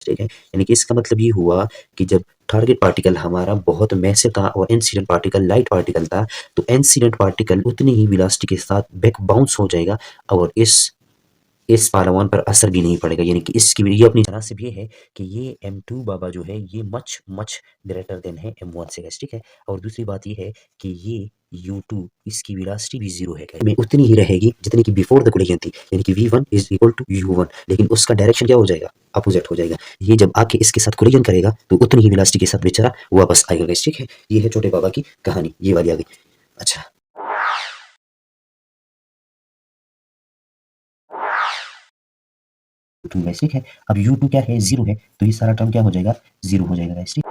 ठीक है। यानी कि इसका मतलब ये हुआ कि जब टारगेट पार्टिकल हमारा बहुत मैसिव था और इंसिडेंट पार्टिकल लाइट पार्टिकल था, तो इंसिडेंट पार्टिकल उतनी ही वेलोसिटी के साथ बैक बाउंस हो जाएगा और इस पालावान पर असर भी नहीं पड़ेगा। यानी कि इसकी ये अपनी तरह से भी है कि ये M2 बाबा जो है ये मच मच ग्रेटर देन है M1 से गाइस, ठीक है। और दूसरी बात ये है कि ये U2 इसकी वेलोसिटी भी 0 है गाइस, में उतनी ही रहेगी जितनी कि बिफोर द कोलिजन थी। यानी कि V1 is equal to U1, लेकिन उसका डायरेक्शन क्या हो जाएगा, अपोजिट हो जाएगा। ये जब आके इसके साथ कोलिजन करेगा तो उतनी ही वेलोसिटी के साथ बेचारा वापस आएगा गाइस, ठीक है। ये है छोटे बाबा की कहानी, ये वाली आ गई। अच्छा, U2 गाइस, ठीक है। अब U2 क्या है, 0 है, तो ये सारा टर्म क्या हो जाएगा, 0 हो जाएगा गाइस, ठीक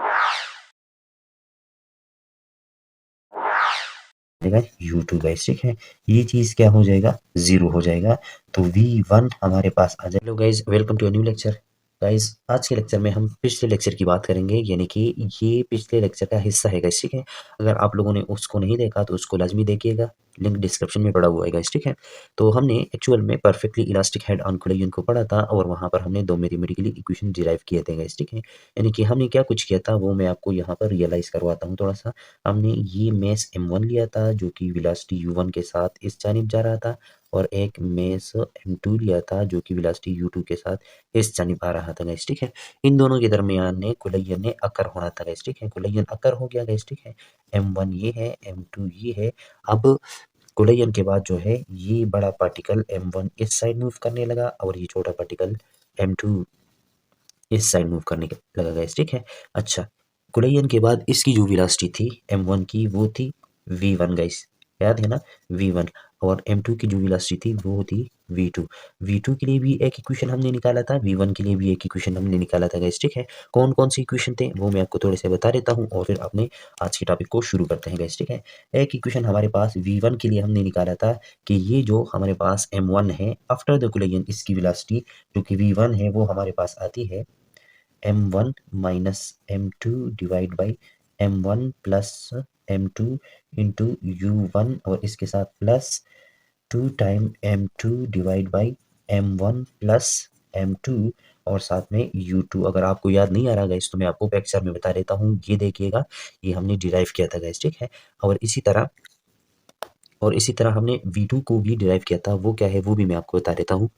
है। U2 गाइस, ठीक है। ये चीज़ क्या हो जाएगा, 0 हो जाएगा। तो V1 हमारे पास आ जाएगा। Hello guys, welcome to a new lecture. Guys आज के लेक्चर में हम पिछले लेक्चर की बात करेंगे, यानी कि ये पिछले लेक्चर का हिस्सा है गाइस, ठीक है। अगर आप लोगों ने उसको नहीं देखा तो उसको लाजमी देखिएगा, लिंक डिस्क्रिप्शन में पड़ा हुआ है गाइस, ठीक है। तो हमने एक्चुअल में perfectly elastic head on collision को पढ़ा था और वहाँ पर हमने दो मैथमेटिकली इक्वेशन डिराइव किए थे गाइस, ठीक है। यानी कि हमने क्या कुछ किया था वो मैं आपको यहाँ पर रियलाइज करवाता हूँ थोड़ा सा। हमने ये मेस M1 लिया था जो कि वेलोसिटी U1 के साथ इस जानिब जा रहा था, और एक मेस M2 लिया था जो कि वेलोसिटी U2 के साथ इस जानिब आ रहा था गाइस, ठीक है। इन दोनों के दरमियान ने कोलिजन ने अकर होना था गाइस, ठीक है। कोलिजन अकर हो गया गाइस, ठीक है। M1 ये है, M2 ये है। अब कोलिजन के बाद जो है ये बड़ा पार्टिकल M1 इस साइड मूव करने लगा और ये छोटा पार्टिकल M2 इस साइड मूव करने लगा गाइस, ठीक है। अच्छा, कोलिजन के बाद इसकी जो वेलोसिटी थी M1 की वो थी V1 गाइस, याद है ना, V1। और M2 की जो वेलोसिटी थी वो थी V2। V2 के लिए भी एक इक्वेशन हमने निकाला था, V1 के लिए भी एक इक्वेशन हमने निकाला था गाइस, ठीक है। कौन कौन सी इक्वेशन थे वो मैं आपको थोड़े से बता देता हूँ और फिर अपने आज के टॉपिक को शुरू करते हैं गाइस, ठीक है। एक इक्वेशन हमारे पास V1 के लिए हमने निकाला था कि ये जो हमारे पास M1 है आफ्टर द कोलिजन, इसकी वेलोसिटी जो कि V1 है वो हमारे पास आती है M1 minus M2 divide by M1 plus M2 into U1, और इसके साथ plus 2 time M2 divide by M1 plus M2, और साथ में U2। अगर आपको याद नहीं आ रहा गाइस तो मैं आपको पिक्चर में बता देता हूँ, ये देखिएगा, ये हमने डिराइव किया था गाइस, ठीक है। और इसी तरह हमने V2 को भी डिराइव किया था, वो क्या है वो भी मैं आपको बता देता हूँ।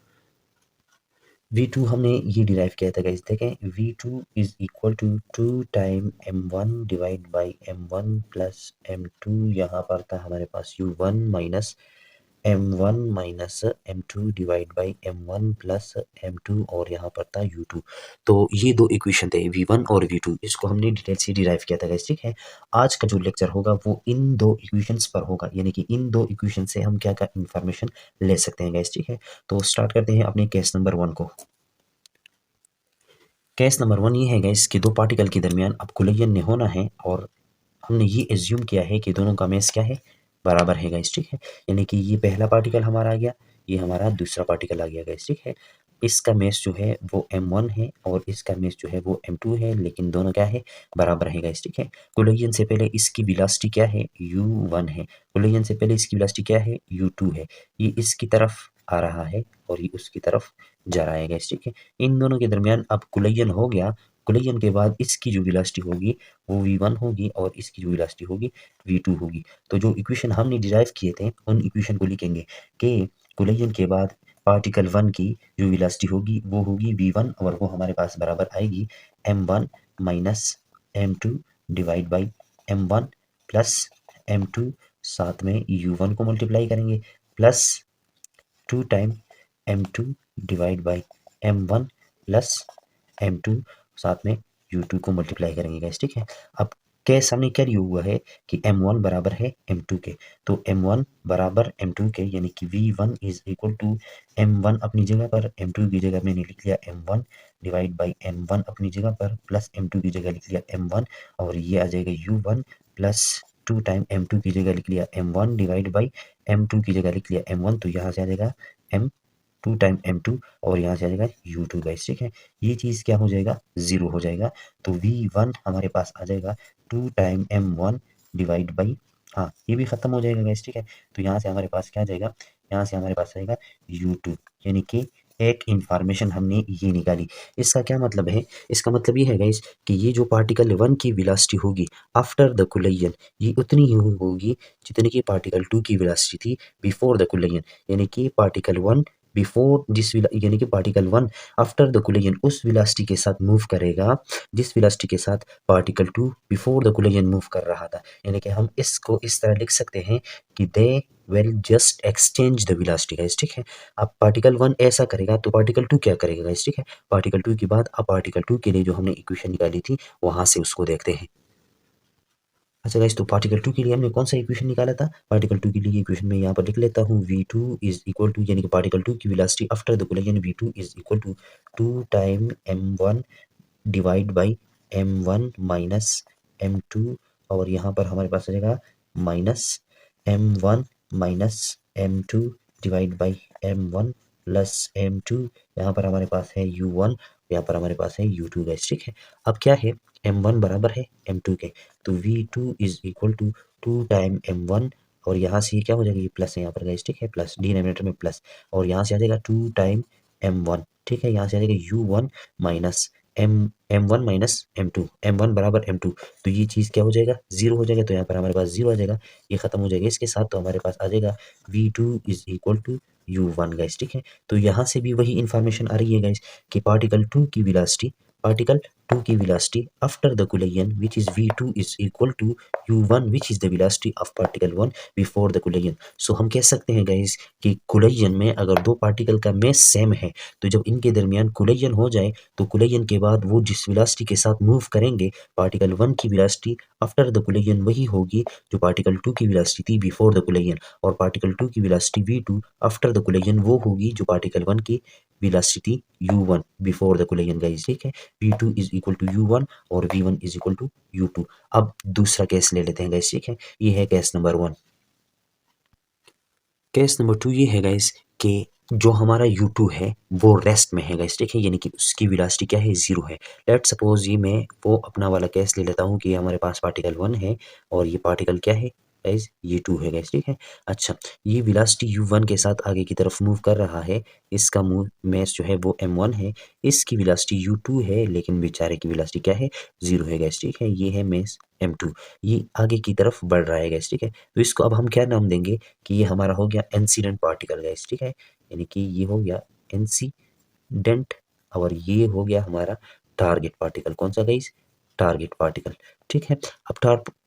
V2 हमने ये डिराइव किया था गाइस, देखें, V2 is equal to 2 time M1 divide by M1 plus M2। यहाँ पर था हमारे पास U1 minus M1 minus M2 divide by M1 plus M2, और यहाँ पर था U2। तो ये दो इक्वेशन थे V1 और V2, इसको हमने डिटेल से डिराइव किया था गाइस, ठीक है। आज का जो लेक्चर होगा वो इन दो इक्वेशंस पर होगा, यानी कि इन दो इक्वेशन से हम क्या क्या इन्फॉर्मेशन ले सकते हैं गाइस, ठीक है। तो स्टार्ट करते हैं अपने केस नंबर 1 को। केस नंबर 1 ये है गाइस कि दो पार्टिकल के दरमियान अब कोलिजन ने होना है, और हमने ये एज्यूम किया है कि दोनों का मास क्या है, बराबर है गाइस, ठीक है। यानी कि ये पहला पार्टिकल हमारा आ गया, ये हमारा दूसरा पार्टिकल आ गया गाइस, ठीक है। इसका मास जो है वो M1 है और इसका मास जो है वो M2 है, लेकिन दोनों क्या है, बराबर है गाइस, ठीक है। कोलिजन से पहले इसकी वेलोसिटी क्या है, U1 है। कोलिजन से पहले इसकी वेलोसिटी क्या है, U2 है। ये इसकी तरफ आ रहा है और ये उसकी तरफ जा रहा है गाइस, ठीक है। इन दोनों के दरमियान अब कोलिजन हो गया। कोलिजन के बाद इसकी जो वेलोसिटी होगी वो V1 होगी और इसकी जो वेलोसिटी होगी V2 होगी। तो जो इक्वेशन हमने डिराइव किए थे उन इक्वेशन को लिखेंगे कि कोलिजन के बाद पार्टिकल 1 की जो वेलोसिटी होगी वो होगी V1, और वो हमारे पास बराबर आएगी M1 minus M2 divide by M1 plus M2, साथ में U1 को मल्टीप्लाई करेंगे, plus 2 time M2 divide by M1 plus M2, साथ में U2 को मल्टीप्लाई करेंगे गाइस, ठीक है। अब केस हमने क्या लिया हुआ है कि M1 बराबर है M2 के, तो M1 बराबर M2 के, यानी कि V1 is equal to M1 अपनी जगह पर, M2 की जगह मैंने लिख लिया M1 डिवाइड बाई M1 अपनी जगह पर, प्लस M2 की जगह लिख लिया M1, और ये आ जाएगा U1 प्लस 2 टाइम M2 की जगह लिख लिया M1 डिवाइड बाई M2 की जगह लिख लिया M1, तो यहाँ से आ जाएगा M2 टाइम M2, और यहाँ से आ जाएगा U2 गाइस, ठीक है। ये चीज़ क्या हो जाएगा, 0 हो जाएगा। तो V1 हमारे पास आ जाएगा 2 टाइम M1 डिवाइड बाई, हाँ ये भी खत्म हो जाएगा गाइस, ठीक है। तो यहाँ से हमारे पास क्या आ जाएगा, यहाँ से हमारे पास आएगा U2, यानी कि एक इंफॉर्मेशन हमने ये निकाली। इसका क्या मतलब है? इसका मतलब ये है गाइस कि ये जो पार्टिकल 1 की वेलोसिटी होगी आफ्टर द कोलिजन, ये उतनी ही होगी जितनी कि पार्टिकल 2 की वेलोसिटी थी बिफोर द कोलिजन। यानी कि पार्टिकल 1 बिफोर यानी कि पार्टिकल 1 आफ्टर द कोलिजन उस वेलोसिटी के साथ मूव करेगा जिस वेलोसिटी के साथ particle 2 before the collision move कर रहा था। यानी कि हम इसको इस तरह लिख सकते हैं कि they will just exchange the velocity guys, ठीक है। अब पार्टिकल 1 ऐसा करेगा तो पार्टिकल 2 क्या करेगा गाइस, ठीक है। पार्टिकल 2 के बाद अब पार्टिकल 2 के लिए जो हमने इक्वेशन निकाली थी वहां से उसको देखते हैं। अच्छा गाइस, तो पार्टिकल 2 के लिए हमने कौन सा इक्वेशन निकाला था? पार्टिकल 2 के लिए इक्वेशन में यहाँ पर लिख लेता हूँ v2 इज इक्वल टू, यानी कि पार्टिकल 2 की velocity after the collision v2 is equal to 2 time m1 divide by m1 minus m2, और यहाँ पर हमारे पास आ जाएगा minus m1 minus m2 divide by m1 plus m2। यहाँ पर हमारे पास है u1, यहाँ पर हमारे पास है u2 गैस, ठीक है। अब क्या है, m1 बराबर है m2 के, तो v2 is equal to 2 time m1, और यहाँ से ये क्या हो जाएगा, ये प्लस है यहाँ पर गैस, ठीक है, प्लस डिनोमिनेटर में प्लस, और यहाँ से आ जाएगा 2 टाइम m1, ठीक है। यहाँ से आ जाएगा u1 minus m1 minus m2, m1 बराबर m2, तो ये चीज़ क्या हो जाएगा, जीरो हो जाएगा, तो यहाँ पर हमारे पास जीरो आ जाएगा, ये खत्म हो जाएगा इसके साथ, तो हमारे पास आ जाएगा v2 is equal to u1 guys, ठीक है। तो यहाँ से भी वही इंफॉर्मेशन आ रही है गाइस कि पार्टिकल 2 की velocity after the collision which is v2 is equal to u1 which is the velocity of particle 1 before the collision. So हम कह सकते हैं गाइस कि कोलिजन में अगर दो पार्टिकल का मास सेम है तो जब इनके दरमियान कोलिजन हो जाए तो कोलिजन के बाद वो जिस वेलोसिटी के साथ मूव करेंगे, पार्टिकल 1 की वेलोसिटी आफ्टर द कोलिजन वही होगी जो पार्टिकल 2 की वेलोसिटी थी बिफोर द कोलिजन, और पार्टिकल 2 की velocity v2 after the collision वो होगी जो पार्टिकल 1 की velocity u1 before the collision guys, ठीक है। v2 is equal to u1 और v1 is equal to u2। अब दूसरा केस ले लेते हैं गाइस, ठीक है। ये है केस नंबर 1। केस नंबर 2 ये है गाइस कि जो हमारा u2 है वो रेस्ट में है गाइस, ठीक है, यानी कि उसकी वेलोसिटी क्या है, जीरो है। लेट्स सपोज ये मैं वो अपना वाला केस ले लेता हूँ कि हमारे पास पार्टिकल 1 है और ये पार्टिकल क्या है गाइस, ये 2 है गाइस, ठीक है। अच्छा, ये वेलोसिटी u1 के साथ आगे की तरफ मूव कर रहा है, इसका मूव मास जो है वो m1 है, इसकी वेलोसिटी u2 है लेकिन बेचारे की वेलोसिटी क्या है, जीरो है गाइस, ठीक है। ये है मास m2, ये आगे की तरफ बढ़ रहा है गाइस, ठीक है। तो इसको अब हम क्या नाम देंगे कि ये हमारा हो गया इंसिडेंट पार्टिकल गाइस, ठीक है। यानी कि ये हो गया इंसिडेंट और ये हो गया हमारा टारगेट पार्टिकल। कौन सा गाइस, टारगेट पार्टिकल, ठीक है। अब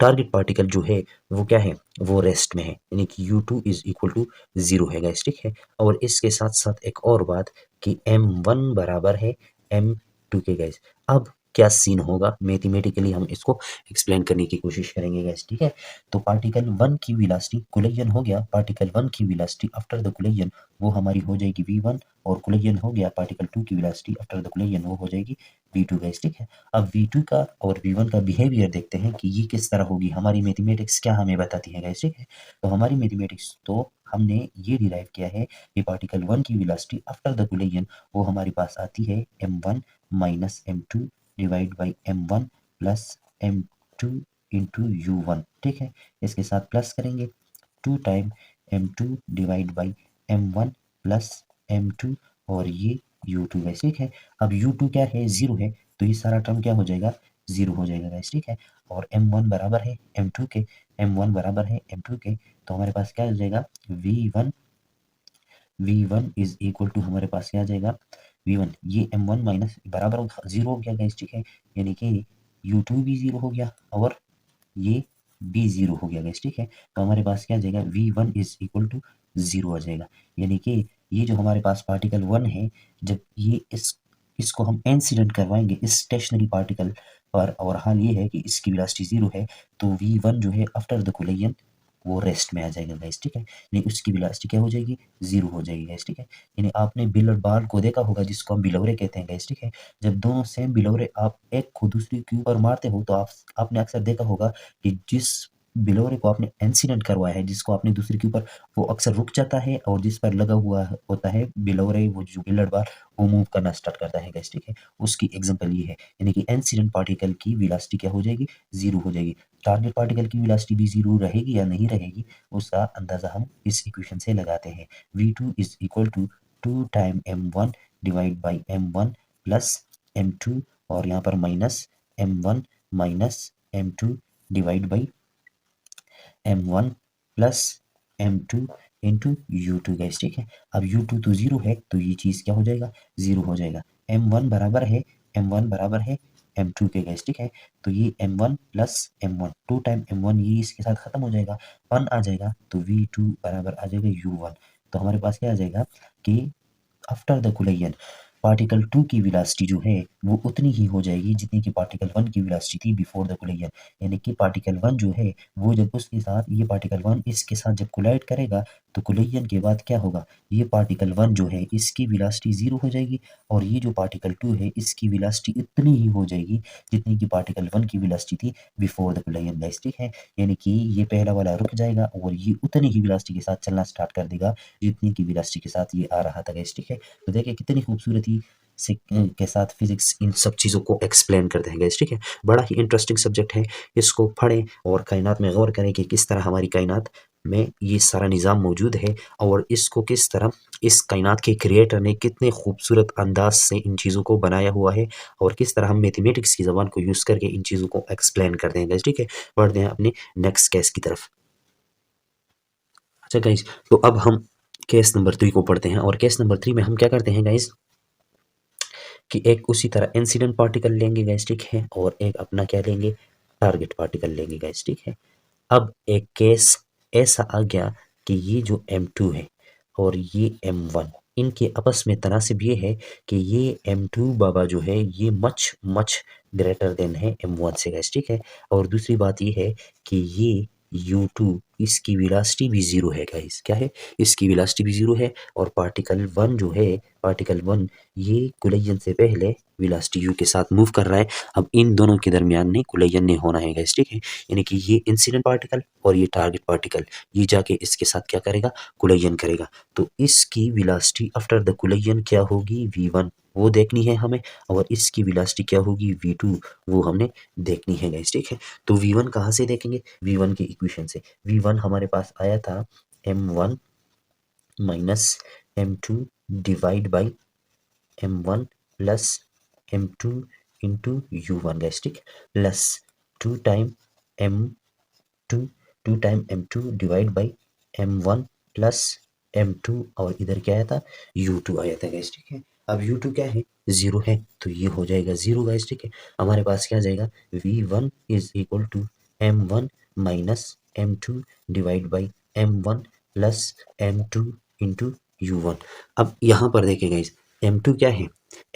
टारगेट पार्टिकल जो है वो क्या है, वो रेस्ट में है, यानी कि u2 is equal to zero है गाइस, ठीक है। और इसके साथ साथ एक और बात कि m1 बराबर है m2 के गाइस। अब क्या सीन होगा, मैथमेटिकली हम इसको एक्सप्लेन करने की कोशिश करेंगे गाइस, ठीक है। तो पार्टिकल 1 की वेलोसिटी, कोलिजन हो गया, पार्टिकल 1 की वेलोसिटी आफ्टर द कोलिजन वो हमारी हो जाएगी v1, और कोलिजन हो गया पार्टिकल 2 की वेलोसिटी आफ्टर द कोलिजन वो हो जाएगी v2 गाइस, ठीक है। अब v2 का और v1 का बिहेवियर देखते हैं कि ये किस तरह होगी, हमारी मैथमेटिक्स क्या हमें बताती है गाइस, ठीक है। तो हमारी मैथमेटिक्स तो हमने ये डिराइव किया है कि पार्टिकल 1 की वेलोसिटी आफ्टर द कोलिजन वो हमारे पास आती है m1 minus m2 divide by m1 plus m2 into u1, ठीक है। इसके साथ प्लस करेंगे 2 time m2 divide by m1 plus m2, और ये u2 है, ठीक है। अब u2 क्या है, जीरो है, तो ये सारा टर्म क्या हो जाएगा, जीरो हो जाएगा गाइस, ठीक है। और m1 बराबर है m2 के, m1 बराबर है m2 के, तो हमारे पास क्या हो जाएगा v1 इज इक्वल टू हमारे पास क्या आ जाएगा v1, ये m1 माइनस बराबर जीरो हो गया गाइस, ठीक है। यानी कि u2 भी जीरो हो गया और ये भी जीरो हो गया गाइस, ठीक है। तो हमारे पास क्या आ जाएगा v1 is equal to zero आ जाएगा, यानी कि ये जो हमारे पास पार्टिकल 1 है, जब ये इसको हम इंसिडेंट करवाएंगे इस स्टेशनरी पार्टिकल पर, और हाल ये है कि इसकी वेलोसिटी जीरो है, तो v1 जो है आफ्टर द कोलिजन वो रेस्ट में आ जाएगा गाइस, ठीक है। नहीं, उसकी वेलोसिटी क्या हो जाएगी, जीरो हो जाएगी गाइस, ठीक है। यानी आपने बिलर बाल को देखा होगा जिसको हम बिलौरे कहते हैं गाइस, ठीक है। जब दोनों सेम बिलौरे आप एक को दूसरी के ऊपर मारते हो तो आपने अक्सर देखा होगा कि जिस बिलौरे को आपने इंसिडेंट करवाया है, जिसको आपने दूसरे के ऊपर, वो अक्सर रुक जाता है, और जिस पर लगा हुआ होता है बिलौरे, वो जो बिल्लर बाल, वो मूव करना स्टार्ट करता है गाइस, ठीक है। उसकी एग्जांपल ये है, यानी कि इंसिडेंट पार्टिकल की वेलोसिटी क्या हो जाएगी, जीरो हो जाएगी। टारगेट पार्टिकल की वेलोसिटी भी जीरो रहेगी या नहीं रहेगी, उसका अंदाजा हम इस इक्वेशन से लगाते हैं। v2 is equal to two time m1 divide by m1 plus m2 और यहाँ पर minus m1 minus m2 divide by m1 plus m2 into u2 guys, ठीक है। अब u2 तो जीरो है तो ये चीज़ क्या हो जाएगा, जीरो हो जाएगा। m1 बराबर है m2 के गैस, ठीक है। तो ये m1 plus m1 to time m1 ये इसके साथ खत्म हो जाएगा, 1 आ जाएगा तो v2 बराबर आ जाएगा u1। तो हमारे पास क्या आ जाएगा कि आफ्टर द कोलिजन पार्टिकल 2 की वेलोसिटी जो है वो उतनी ही हो जाएगी जितनी कि पार्टिकल 1 की वेलोसिटी थी बिफोर द कोलिजन। यानी कि पार्टिकल 1 जो है वो जब उसके साथ ये पार्टिकल 1 इसके साथ जब कोलाइड करेगा तो कोलिजन के बाद क्या होगा, ये पार्टिकल 1 जो है इसकी वेलोसिटी 0 हो जाएगी और ये जो पार्टिकल 2 है इसकी वेलोसिटी इतनी ही हो जाएगी जितनी कि पार्टिकल 1 की वेलोसिटी थी बिफोर द कोलिजन गैस, ठीक है। यानी कि ये पहला वाला रुक जाएगा और ये उतनी ही वेलोसिटी के साथ चलना स्टार्ट कर देगा जितनी की वेलोसिटी के साथ ये आ रहा था गैस, ठीक है। तो देखिए कितनी खूबसूरती से के साथ फिजिक्स इन सब चीज़ों को एक्सप्लेन करते हैं गैस, ठीक है। बड़ा ही इंटरेस्टिंग सब्जेक्ट है, इसको पढ़ें और कायनात में गौर करें कि किस तरह हमारी कायनात में ये सारा निज़ाम मौजूद है और इसको किस तरह इस कायनात के क्रिएटर ने कितने खूबसूरत अंदाज से इन चीज़ों को बनाया हुआ है और किस तरह हम मैथमेटिक्स की ज़बान को यूज़ करके इन चीज़ों को एक्सप्लेन करते हैं गैस, ठीक है। बढ़ते हैं अपने नेक्स्ट केस की तरफ। अच्छा गाइज, तो अब हम केस नंबर 3 को पढ़ते हैं और केस नंबर 3 में हम क्या करते हैं गाइज कि एक उसी तरह इंसिडेंट पार्टिकल लेंगे गैस, ठीक है, और एक अपना क्या लेंगे, टारगेट पार्टिकल लेंगे गैस, ठीक है। अब एक केस ऐसा आ गया कि ये जो m2 है और ये m1 इनके आपस में तनासिब ये है कि ये m2 बाबा जो है ये मच मच ग्रेटर देन है m1 से गैस, ठीक है। और दूसरी बात ये है कि ये u2 इसकी वेलोसिटी भी ज़ीरो है गाइस, क्या है, इसकी वेलोसिटी भी ज़ीरो है और पार्टिकल 1 जो है, पार्टिकल 1 ये कोलिजन से पहले वेलोसिटी u के साथ मूव कर रहा है। अब इन दोनों के दरमियान में कोलिजन नहीं होना है गाइस, ठीक है। यानी कि ये इंसिडेंट पार्टिकल और ये टारगेट पार्टिकल ये जाके इसके साथ क्या करेगा, कोलिजन करेगा। तो इसकी वेलोसिटी आफ्टर द कोलिजन क्या होगी, v1 वो देखनी है हमें और इसकी वेलोसिटी क्या होगी, v2 वो हमने देखनी है गाइस, ठीक है। तो v1 कहाँ से देखेंगे, v1 की इक्वेशन से। v1 हमारे पास आया था m1 minus m2 divide by m1 plus m2 into u1 गैस, ठीक, plus two time m2 two time m2 divide by m1 plus m2 और इधर क्या आया था, u2 आया था गैस, ठीक है। अब u2 क्या है, जीरो है तो ये हो जाएगा जीरो गैस, ठीक है। हमारे पास क्या आ जाएगा, v1 is equal to m1 minus m2 divide by m1 plus m2 into u1। अब यहाँ पर देखिए गाइस, m2 क्या है,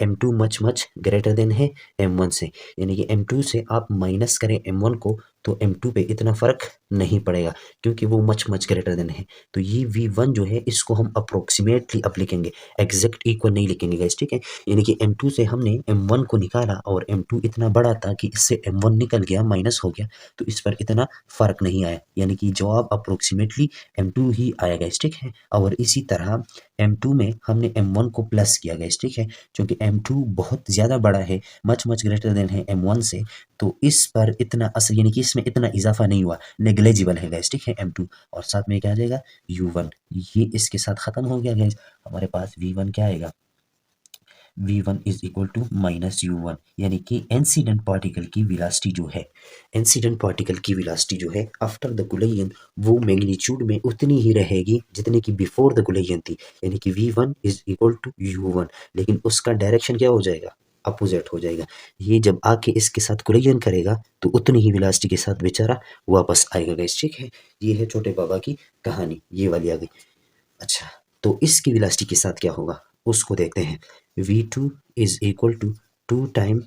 m2 much much greater than है m1 से, यानी कि m2 से आप माइनस करें m1 को तो m2 पे इतना फ़र्क नहीं पड़ेगा क्योंकि वो मच मच ग्रेटर देन है। तो ये v1 जो है इसको हम अप्रोक्सीमेटली अब लिखेंगे, एग्जैक्ट इक्वल नहीं लिखेंगे गाइस, ठीक है। यानी कि m2 से हमने m1 को निकाला और m2 इतना बड़ा था कि इससे m1 निकल गया, माइनस हो गया, तो इस पर इतना फ़र्क नहीं आया, यानी कि जवाब अप्रोक्सीमेटली m2 ही आया गाइस, ठीक है। और इसी तरह m2 में हमने m1 को प्लस किया गाइस, ठीक है, क्योंकि m2 बहुत ज़्यादा बड़ा है, मच मच ग्रेटर देन है m1 से, तो इस पर इतना असर यानी कि इसमें इतना इजाफा नहीं हुआ, नेग्लेजिबल है गाइस, ठीक है, m2। और साथ में क्या आ जाएगा, u1, ये इसके साथ ख़त्म हो गया गाइस। हमारे पास v1 क्या आएगा, v1 is equal to minus u1, यानी कि इंसिडेंट पार्टिकल की वेलोसिटी जो है, इंसिडेंट पार्टिकल की वेलोसिटी जो है आफ्टर द कोलिजन वो मैग्नीट्यूड में उतनी ही रहेगी जितनी कि बिफोर द कोलिजन थी, यानी कि v1 is equal to u1, लेकिन उसका डायरेक्शन क्या हो जाएगा, अपोजिट हो जाएगा। ये जब आके इसके साथ कोलिजन करेगा तो उतनी ही वेलोसिटी के साथ बेचारा वापस आएगा गाइस, ठीक है। ये है छोटे बाबा की कहानी, ये वाली आ गई। अच्छा, तो इसकी वेलोसिटी के साथ क्या होगा उसको देखते हैं। v2 is equal to two time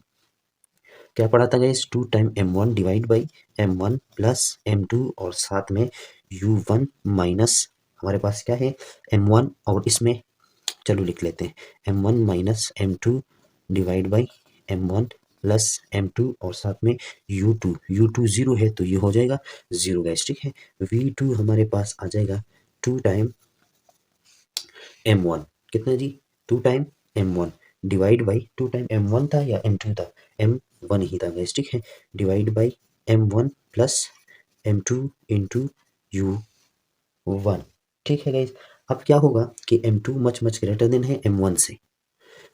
क्या पढ़ा था guys, two time m1 divide by m1 plus m2 और साथ में u1 माइनस हमारे पास क्या है m1 और इसमें चलो लिख लेते हैं m1 minus m2 divide by m1 plus m2 और साथ में u2 जीरो है तो ये हो जाएगा जीरो गाइस, ठीक है। v2 हमारे पास आ जाएगा टू टाइम m1 कितना जी, two time m1 divide by two time m1 था या m2 था, m1 ही था गाइस, ठीक है, divide by m1 plus m2 into u1, ठीक है गाइस। अब क्या होगा कि M2 मच ग्रेटर देन है M1 से।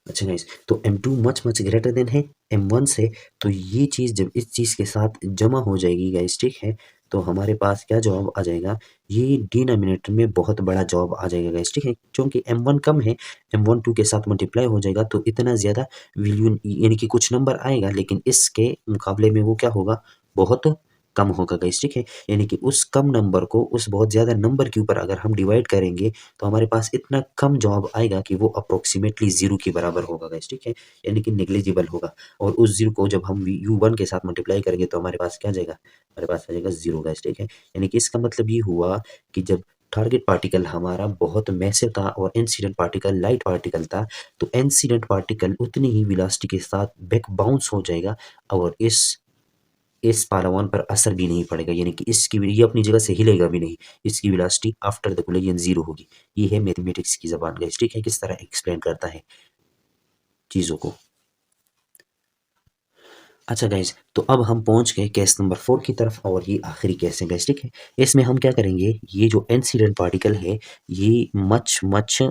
अच्छा गाइस, तो M2 मच ग्रेटर देन है M1 से, तो ये चीज़ जब इस चीज़ के साथ जमा हो जाएगी गाइस, ठीक है, तो हमारे पास क्या जवाब आ जाएगा, ये डिनोमिनेटर में बहुत बड़ा जवाब आ जाएगा गाइस, ठीक है, क्योंकि M1 कम है, M1 2 के साथ मल्टीप्लाई हो जाएगा तो इतना ज़्यादा वैल्यू यानी कि कुछ नंबर आएगा, लेकिन इसके मुकाबले में वो क्या होगा, बहुत कम होगा गाइस, ठीक है, यानी कि उस कम नंबर को उस बहुत ज़्यादा नंबर के ऊपर अगर हम डिवाइड करेंगे तो हमारे पास इतना कम जवाब आएगा कि वो अप्रोक्सीमेटली 0 के बराबर होगा गाइस, ठीक है, यानी कि नेग्लिजिबल होगा। और उस 0 को जब हम U1 के साथ मल्टीप्लाई करेंगे तो हमारे पास क्या आ जाएगा, हमारे पास आ जाएगा 0 गाइस, ठीक है, यानी कि इसका मतलब ये हुआ कि जब टारगेट पार्टिकल हमारा बहुत मैसिव था और इंसिडेंट पार्टिकल लाइट पार्टिकल था, तो इंसिडेंट पार्टिकल उतनी ही वेलोसिटी के साथ बैक बाउंस हो जाएगा और इस पालावान पर असर भी नहीं पड़ेगा, यानी कि इसकी ये अपनी जगह से हिलेगा भी नहीं, इसकी वेलोसिटी आफ्टर द कोलिजन 0 होगी। ये है मैथमेटिक्स की ज़बान गाइस, ठीक है, किस तरह एक्सप्लेन करता है चीज़ों को। अच्छा गाइस, तो अब हम पहुंच गए केस नंबर 4 की तरफ और ये आखिरी केस है गाइस, ठीक है, इसमें हम क्या करेंगे, ये जो इंसिडेंट पार्टिकल है ये मच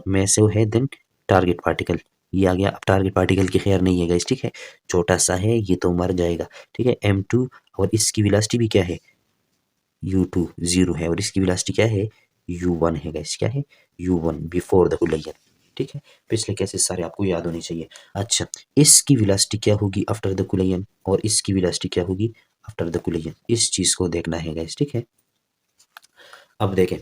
मैसिव है देन टारगेट पार्टिकल। ये आ गया, अब टारगेट पार्टिकल की खैर नहीं है गाइस, ठीक है, छोटा सा है, ये तो मर जाएगा, ठीक है, M2 और इसकी वेलोसिटी भी क्या है, U2 0 है और इसकी वेलोसिटी क्या है, U1 है गाइस, क्या है, U1 बिफोर द कोलिजन, ठीक है, पिछले केसेस सारे आपको याद होने चाहिए। अच्छा, इसकी वेलोसिटी क्या होगी आफ्टर द कोलिजन और इसकी वेलोसिटी क्या होगी आफ्टर द कोलिजन, इस चीज़ को देखना है गाइस, ठीक है। अब देखें,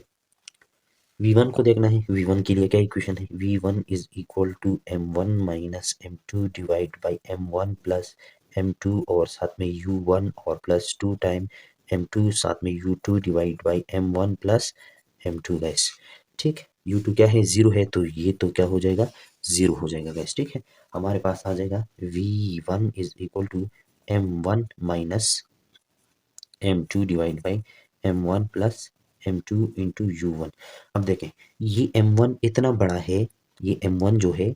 V1 को देखना है, V1 के लिए क्या इक्वेशन है, V1 is equal to M1 minus M2 divide by M1 plus M2 और साथ में U1 और प्लस 2 टाइम M2 साथ में U2 divide by M1 plus M2 gas, ठीक, U2 क्या है, 0 है, तो ये तो क्या हो जाएगा, 0 हो जाएगा गैस, ठीक है, हमारे पास आ जाएगा V1 is equal to M1 minus M2 divide by M1 plus M2 into U1। अब देखें, ये M1 इतना बड़ा है, ये M1 जो है,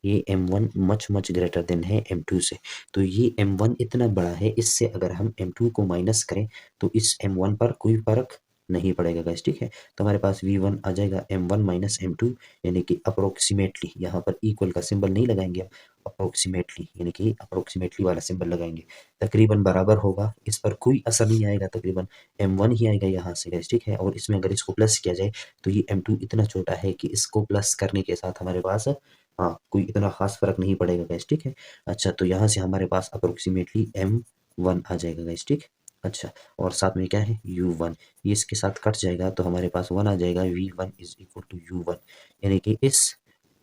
ये M1 मच ग्रेटर देन है M2 से, तो ये M1 इतना बड़ा है, इससे अगर हम M2 को माइनस करें तो इस M1 पर कोई फर्क नहीं पड़ेगा गाइस, ठीक है, तो हमारे पास V1 आ जाएगा M1 माइनस M2, यानी कि अप्रोक्सीमेटली, यहाँ पर इक्वल का सिंबल नहीं लगाएंगे, अप्रोक्सीमेटली यानी कि अप्रोक्सीमेटली वाला सिंबल लगाएंगे, तकरीबन बराबर होगा, इस पर कोई असर नहीं आएगा, तकरीबन M1 ही आएगा यहाँ से गाइस, ठीक है, और इसमें अगर इसको प्लस किया जाए तो ये M2 इतना छोटा है कि इसको प्लस करने के साथ हमारे पास, हाँ, कोई इतना खास फर्क नहीं पड़ेगा गाइस, ठीक है। अच्छा, तो यहाँ से हमारे पास अप्रोक्सीमेटली M1 आ जाएगा गाइस, ठीक, अच्छा, और साथ में क्या है, U1, ये इसके साथ कट जाएगा तो हमारे पास 1 आ जाएगा, V1 is equal to U1, यानी कि इस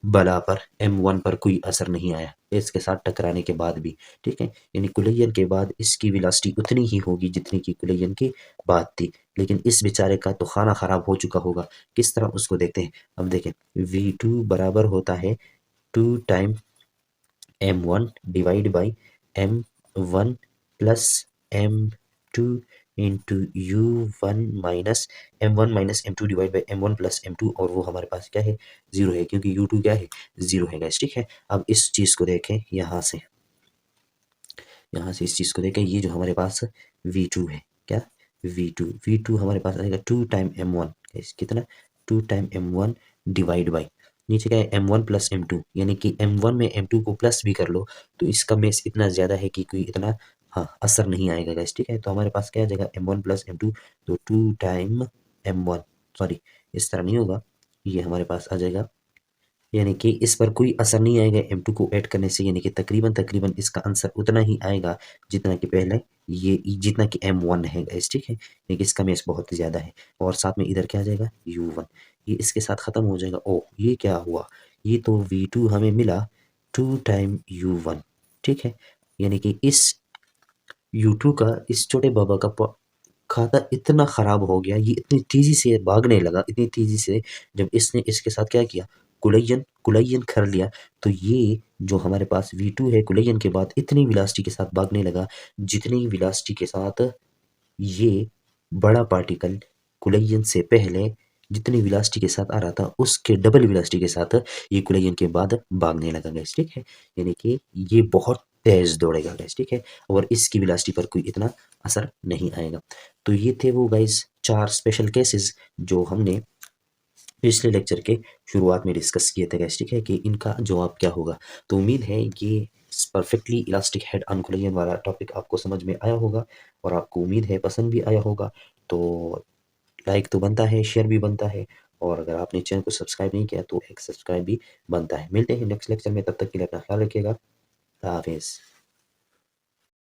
बला पर M1 पर कोई असर नहीं आया इसके साथ टकराने के बाद भी, ठीक है, यानी कोलिजन के बाद इसकी वेलोसिटी उतनी ही होगी जितनी की कोलिजन के बाद थी, लेकिन इस बेचारे का तो खाना खराब हो चुका होगा, किस तरह उसको देखते हैं। अब देखें, V2 बराबर होता है 2 time M1 divide by M1 plus M2 into U1 minus M1 minus M2 divide by M1 plus M2, और वो हमारे पास क्या है, 0 है, क्योंकि U2 क्या है, 0 है गाइस, ठीक है। अब इस चीज़ को देखें, यहाँ से इस चीज़ को देखें, ये जो हमारे पास V2 है, क्या, V2 हमारे पास आएगा 2 टाइम M1, कितना, 2 टाइम M1 डिवाइड बाई, नीचे क्या है, M1 प्लस M2, यानी कि M1 में M2 को प्लस भी कर लो तो इसका मेस इतना ज़्यादा है कि कोई इतना, हाँ, असर नहीं आएगा गाइस, ठीक है, तो हमारे पास क्या आ जाएगा, M1 प्लस M2, तो 2 टाइम M1, सॉरी, इस तरह नहीं होगा, ये हमारे पास आ जाएगा, यानी कि इस पर कोई असर नहीं आएगा M2 को ऐड करने से, यानी कि तकरीबन इसका आंसर उतना ही आएगा जितना कि पहले, ये जितना कि M1 है गाइस, ठीक है, लेकिन इसका मैच बहुत ज़्यादा है, और साथ में इधर क्या आ जाएगा, U1, ये इसके साथ ख़त्म हो जाएगा। ओ, ये क्या हुआ, ये तो V2 हमें मिला 2 टाइम U1, ठीक है, यानी कि इस U2 का इस छोटे बाबा का खाता इतना ख़राब हो गया, ये इतनी तेज़ी से भागने लगा, इतनी तेज़ी से, जब इसने इसके साथ क्या किया, कुलयन कर लिया, तो ये जो हमारे पास V2 है कुलयन के बाद इतनी वेलोसिटी के साथ भागने लगा, जितनी वेलोसिटी के साथ ये बड़ा पार्टिकल कुलयन से पहले जितनी वेलोसिटी के साथ आ रहा था उसके डबल वेलोसिटी के साथ ये कुलयन के बाद भागने लगा गाइस, ठीक है, यानी कि ये बहुत तेज दौड़ेगा गाइस, ठीक है, और इसकी वेलोसिटी पर कोई इतना असर नहीं आएगा। तो ये थे वो गाइस 4 स्पेशल केसेस जो हमने पिछले लेक्चर के शुरुआत में डिस्कस किए थे गाइस, ठीक है, कि इनका जवाब क्या होगा। तो उम्मीद है ये परफेक्टली इलास्टिक हेड अनकोलिजन वाला टॉपिक आपको समझ में आया होगा और आपको उम्मीद है पसंद भी आया होगा। तो लाइक तो बनता है, शेयर भी बनता है, और अगर आपने चैनल को सब्सक्राइब नहीं किया तो एक सब्सक्राइब भी बनता है। मिलते हैं नेक्स्ट लेक्चर में, तब तक के लिए अपना ख्याल रखिएगा। हाफिज़।